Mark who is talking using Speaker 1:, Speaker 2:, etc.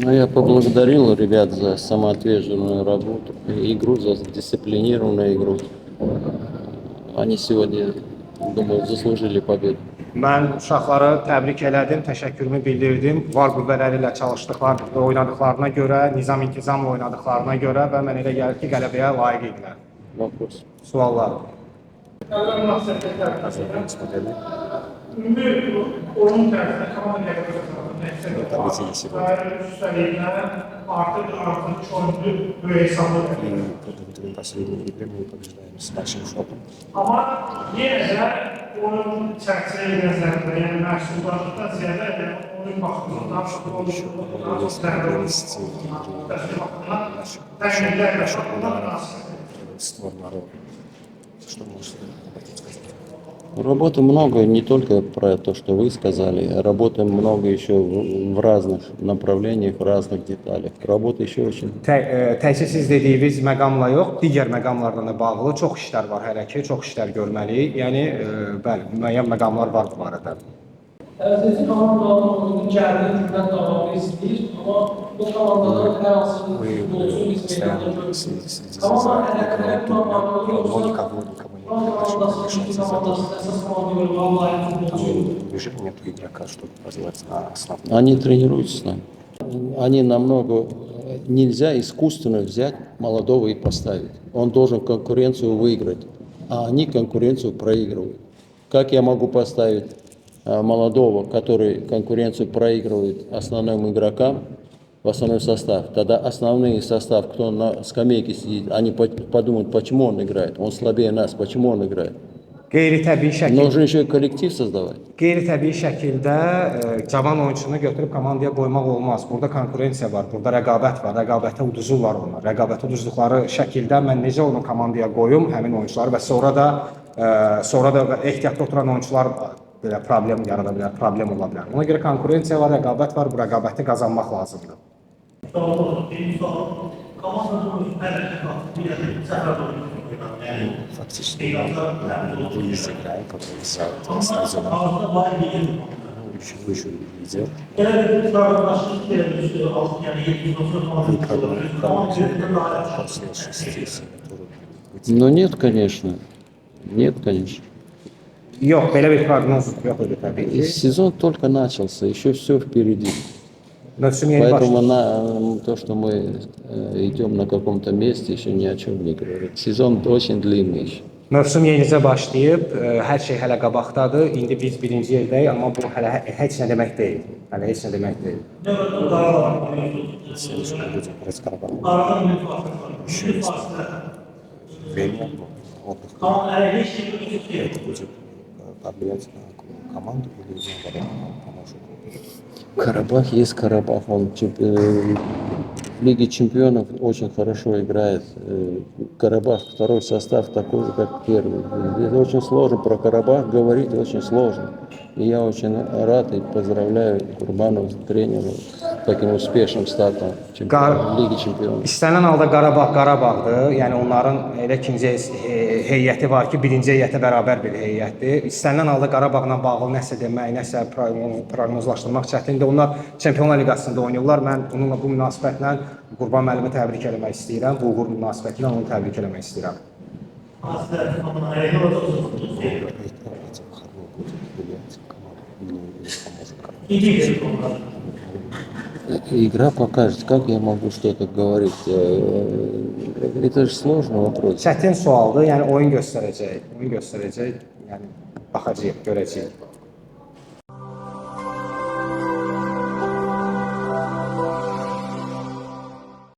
Speaker 1: Ну, я поблагодарил ребят за самоотверженную работу, игру, за дисциплинированную игру. Они сегодня, думаю, заслужили победу.
Speaker 2: Mən uşaqları təbrik elədim, təşəkkürümü bildirdim. Var qüvvələri ilə çalışdıqları, oynadıqlarına görə, nizam-intizamla oynadıqlarına görə və mən elə gəlir ki, qələbəyə layiq idilər.
Speaker 1: Вопрос.
Speaker 2: Suallar.
Speaker 3: Ümumi oyun tərəfində komanda üstəliklə artıq oyuncu böyük hesablı.
Speaker 4: Последние игры мы побеждаем с большим шотом.
Speaker 3: Amma yenə də oyun çərçivəyə nəzərdə, yəni məşğullarlıqdan ziyada oyun baxımından
Speaker 4: Что можете сказать?
Speaker 1: Работы много, не только про то, что вы сказали, работаем много еще в разных направлениях, в разных деталях. Работа еще очень...
Speaker 2: Təkcə siz dediyiniz məqamla yox, digər məqamlarla da bağlı çox işlər var hələ ki, çox işlər görməliyik. Yəni, bəli, müəyyən məqamlar var bu barədə.
Speaker 5: Sizin komandanın oyunun gəldiyi gündən davamı istəyir, amma bu komandanın hər hansı bir futbolcu biz meydanda görmüyoruz. Amma hədəflərin
Speaker 4: Никого не бежит, нет игрока, чтобы развиваться на основном.
Speaker 1: Они тренируются с нами. Они намного... Нельзя искусственно взять молодого и поставить. Он должен конкуренцию выиграть, а они конкуренцию проигрывают. Как я могу поставить молодого, который конкуренцию проигрывает основным игрокам в основной состав? Тогда основной состав, кто на скамейке сидит, они подумают, почему он играет. Он слабее нас, почему он играет.
Speaker 2: Qeyri-təbii şəkildə
Speaker 1: Нужно еще и коллектив создавать.
Speaker 2: Qeyri-təbii şəkildə cavan oyunçunu götürüb komandaya qoymaq olmaz. Burada konkurensiya var, burada rəqabət var, rəqabətə uduzurlar onlar. Rəqabətə uduzduqları şəkildə mən necə onu komandaya qoyum, həmin oyunçuları və sonra da ehtiyatda oturan oyunçular belə problem yarada bilər, problem ola bilər. Ona görə konkurensiya var, rəqabət var, bu rəqabəti qazanmaq lazımdır.
Speaker 4: Фактически выезд играем, который снизу выше лидер. После 6-7 туров.
Speaker 1: Но нет, конечно. Нет, конечно.
Speaker 2: Yox, belə bir proqnoz yox idi təbii ki.
Speaker 1: Сезон только начался, еще все впереди.
Speaker 2: Mövsüm yeni
Speaker 1: Поэтому
Speaker 2: başlayır.
Speaker 1: то, что мы идем на каком-то месте, еще ни о чем не говорит. Сезон очень длинный еще.
Speaker 2: Mövsüm yenicə başlayıb, hər şey hələ qabaqdadır. İndi biz birinci yerdəyik, amma bu hələ heç nə demək deyil. Hələ heç nə demək deyil.
Speaker 4: Следующий год будем играть с Карабахом. Еще есть время, отдых. Это будет повлиять на команду или наоборот поможет?
Speaker 1: Карабах есть Карабах, он в Лиге чемпионов очень хорошо играет. Карабах второй состав такой же, как первый. Это очень сложно, про Карабах говорить очень сложно. И я очень рад и поздравляю Курбанова, тренера, с таким успешным стартом в Лиге чемпионов.
Speaker 2: İstənilən halda Qarabağdır. Yəni onların elə ikinci heyəti var ki, birinci heyətə bərabər bir heyətdir. İstənilən halda Qarabağla bağlı nəsə demək, nəsə proqnozlaşdırmaq çətindir. Onlar Çempionlar Liqasında oynayırlar. Mən onunla bu münasibətlə Qurban müəllimi təbrik eləmək istəyirəm. Bu uğur münasibətilə onu təbrik eləmək istəyirəm.
Speaker 1: Игра покажет, как я могу что-то говорить. Это же сложный вопрос.
Speaker 2: Çətin sualdır. Yəni oyun göstərəcək. Yəni baxacağıq, görəcəyik.